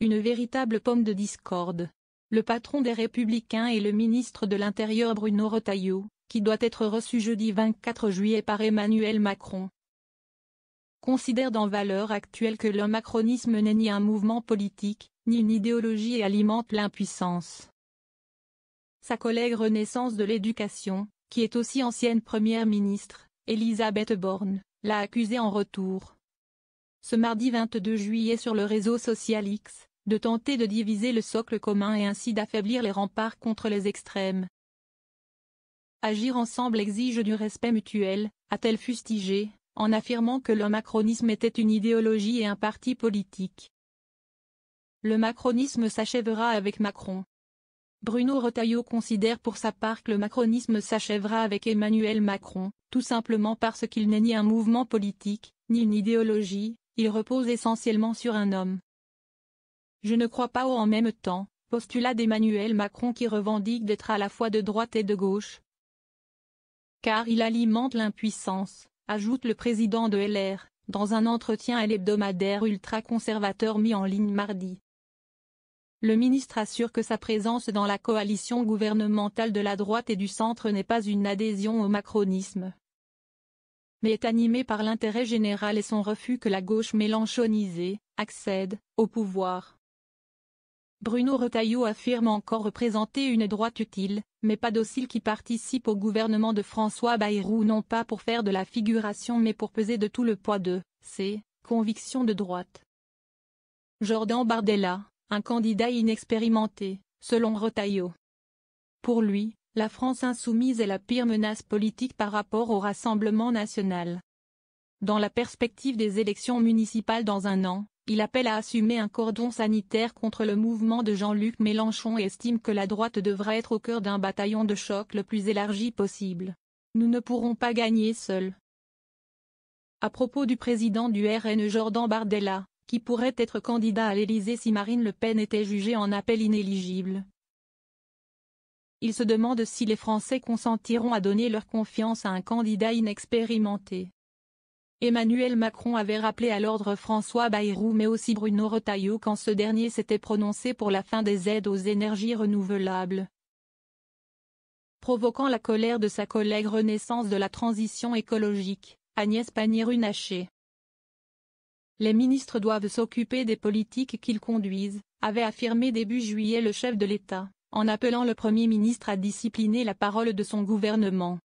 une véritable pomme de discorde. Le patron des Républicains et le ministre de l'Intérieur Bruno Retailleau, qui doit être reçu jeudi 24 juillet par Emmanuel Macron, considère dans Valeurs actuelles que le macronisme n'est ni un mouvement politique, ni une idéologie et alimente l'impuissance. Sa collègue Renaissance de l'Éducation, qui est aussi ancienne première ministre, Elisabeth Borne, l'a accusé en retour, ce mardi 22 juillet sur le réseau social X, de tenter de diviser le socle commun et ainsi d'affaiblir les remparts contre les extrêmes. Agir ensemble exige du respect mutuel, a-t-elle fustigé, en affirmant que le macronisme était une idéologie et un parti politique. Le macronisme s'achèvera avec Macron. Bruno Retailleau considère pour sa part que le macronisme s'achèvera avec Emmanuel Macron, tout simplement parce qu'il n'est ni un mouvement politique, ni une idéologie, il repose essentiellement sur un homme. Je ne crois pas au en même temps, postulat d'Emmanuel Macron qui revendique d'être à la fois de droite et de gauche. Car il alimente l'impuissance, ajoute le président de LR, dans un entretien à l'hebdomadaire ultra-conservateur mis en ligne mardi. Le ministre assure que sa présence dans la coalition gouvernementale de la droite et du centre n'est pas une adhésion au macronisme, mais est animée par l'intérêt général et son refus que la gauche mélenchonisée accède au pouvoir. Bruno Retailleau affirme encore représenter une droite utile, mais pas docile qui participe au gouvernement de François Bayrou non pas pour faire de la figuration mais pour peser de tout le poids de ses convictions de droite. Jordan Bardella, un candidat inexpérimenté, selon Retailleau. Pour lui, la France insoumise est la pire menace politique par rapport au Rassemblement national. Dans la perspective des élections municipales dans un an, il appelle à assumer un cordon sanitaire contre le mouvement de Jean-Luc Mélenchon et estime que la droite devra être au cœur d'un bataillon de choc le plus élargi possible. Nous ne pourrons pas gagner seuls. À propos du président du RN Jordan Bardella, qui pourrait être candidat à l'Élysée si Marine Le Pen était jugée en appel inéligible. Il se demande si les Français consentiront à donner leur confiance à un candidat inexpérimenté. Emmanuel Macron avait rappelé à l'ordre François Bayrou mais aussi Bruno Retailleau quand ce dernier s'était prononcé pour la fin des aides aux énergies renouvelables, provoquant la colère de sa collègue Renaissance de la transition écologique, Agnès Pannier-Runacher. Les ministres doivent s'occuper des politiques qu'ils conduisent, avait affirmé début juillet le chef de l'État, en appelant le Premier ministre à discipliner la parole de son gouvernement.